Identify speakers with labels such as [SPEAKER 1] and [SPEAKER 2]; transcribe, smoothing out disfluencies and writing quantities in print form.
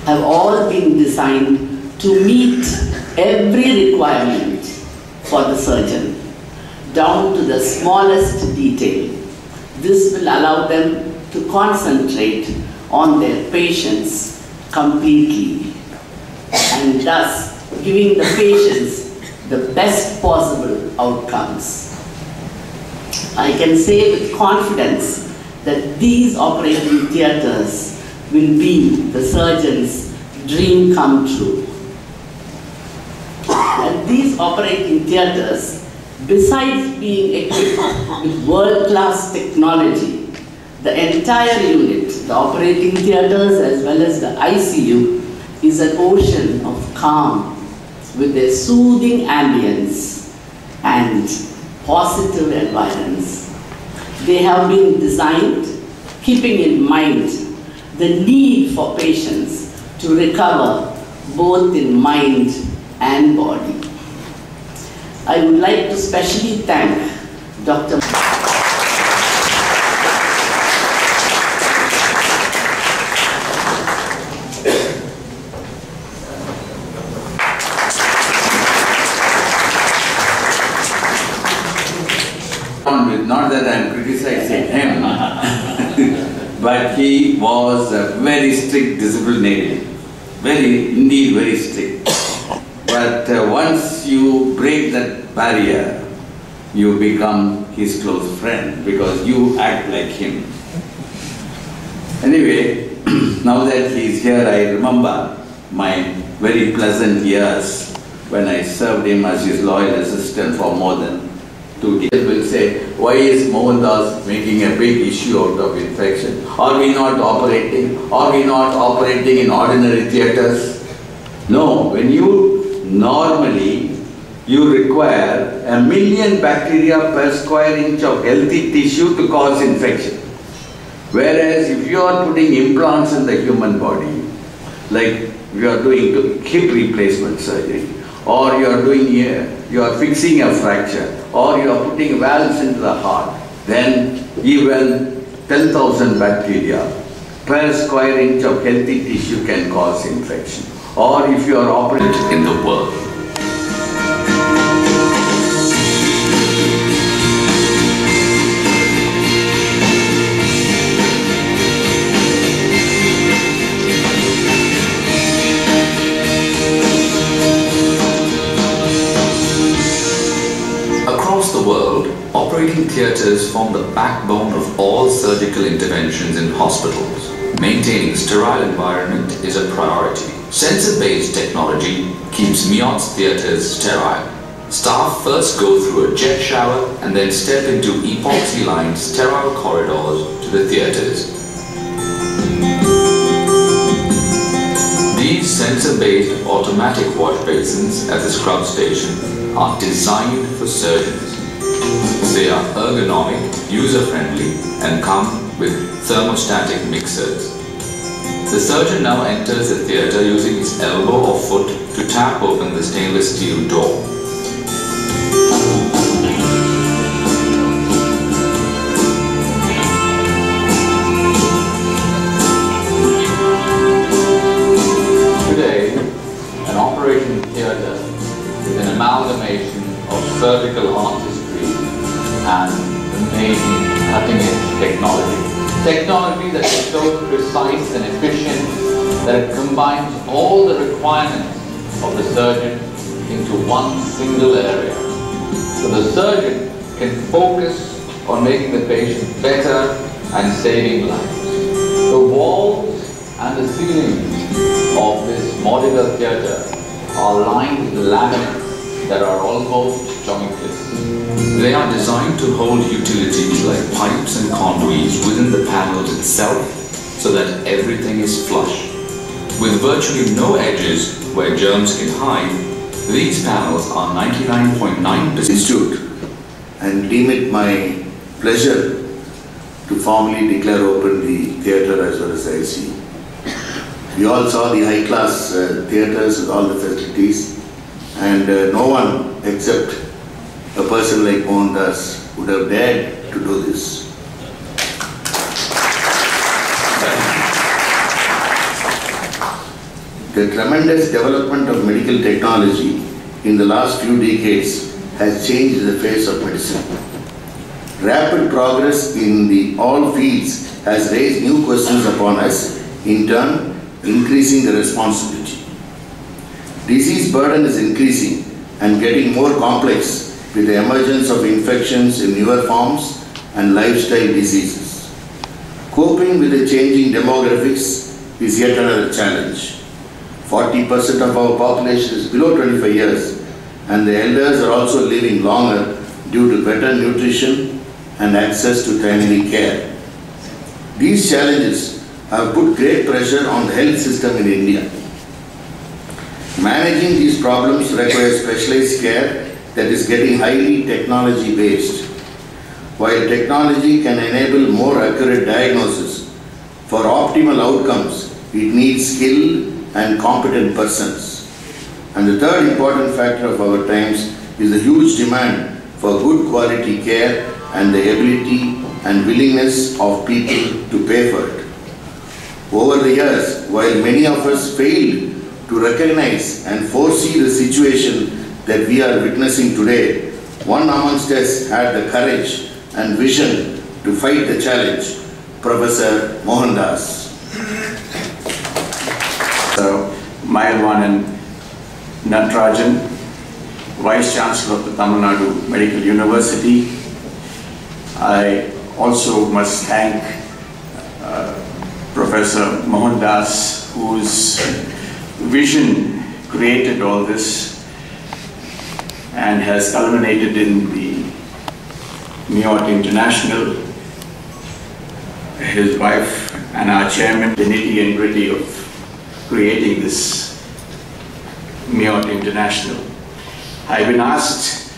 [SPEAKER 1] have all been designed to meet every requirement for the surgeon, down to the smallest detail. This will allow them to concentrate on their patients completely, and thus giving the patients the best possible outcomes. I can say with confidence that these operating theatres will be the surgeon's dream come true. And these operating theatres, besides being equipped with world-class technology, the entire unit, the operating theatres as well as the ICU, is an ocean of calm with a soothing ambience and positive environments. They have been designed keeping in mind the need for patients to recover both in mind and body. I would like to specially thank Dr.
[SPEAKER 2] Not that I am criticizing him, but he was a very strict disciplinarian, indeed very strict. But once you break that barrier, you become his close friend because you act like him. Anyway, now that he is here, I remember my very pleasant years when I served him as his loyal assistant for more than 2 decades. Will say, why is Mohandas making a big issue out of infection? Are we not operating? Are we not operating in ordinary theatres? No, when you normally you require 1 million bacteria per square inch of healthy tissue to cause infection. Whereas if you are putting implants in the human body, like you are doing hip replacement surgery, or you are fixing a fracture, or you are putting valves into the heart, then even 10,000 bacteria per square inch of healthy tissue can cause infection. Or if you are operating in the world.
[SPEAKER 3] Across the world, operating theatres form the backbone of all surgical interventions in hospitals. Maintaining sterile environment is a priority. Sensor-based technology keeps MIOT's theatres sterile. Staff first go through a jet shower and then step into epoxy-lined sterile corridors to the theatres. These sensor-based automatic wash basins at the scrub station are designed for surgeons. They are ergonomic, user-friendly, and come with thermostatic mixers. The surgeon now enters the theatre using his elbow or foot to tap open the stainless steel door. Today, an operating theatre is an amalgamation of surgical artistry and amazing cutting-edge technology. Technology that is so precise and efficient that it combines all the requirements of the surgeon into one single area. So the surgeon can focus on making the patient better and saving lives. The walls and the ceilings of this modular theatre are lined with laminates that are almost jointless.
[SPEAKER 4] They are designed to hold utilities like pipes and conduits within the panels itself so that everything is flush. With virtually no edges where germs can hide, these panels are 99.9%
[SPEAKER 5] Institute, and deem it my pleasure to formally declare open the theatre as well as the ICU. We all saw the high-class theatres with all the facilities, and no one except a person like Mohandas would have dared to do this. the tremendous development of medical technology in the last few decades has changed the face of medicine. Rapid progress in all fields has raised new questions upon us, in turn increasing the responsibility. Disease burden is increasing and getting more complex with the emergence of infections in newer forms and lifestyle diseases. Coping with the changing demographics is yet another challenge. 40% of our population is below 25 years, and the elders are also living longer due to better nutrition and access to timely care. These challenges have put great pressure on the health system in India. Managing these problems requires specialized care that is getting highly technology-based. While technology can enable more accurate diagnosis, for optimal outcomes, it needs skilled and competent persons. And the third important factor of our times is the huge demand for good quality care and the ability and willingness of people to pay for it. Over the years, while many of us failed to recognize and foresee the situation that we are witnessing today, one amongst us had the courage and vision to fight the challenge, Professor Mohandas.
[SPEAKER 2] So, Mailwanan Natarajan, Vice Chancellor of the Tamil Nadu Medical University. I also must thank Professor Mohandas, whose vision created all this and has culminated in the MIOT International. His wife and our chairman, the nitty and gritty of creating this MIOT International. I've been asked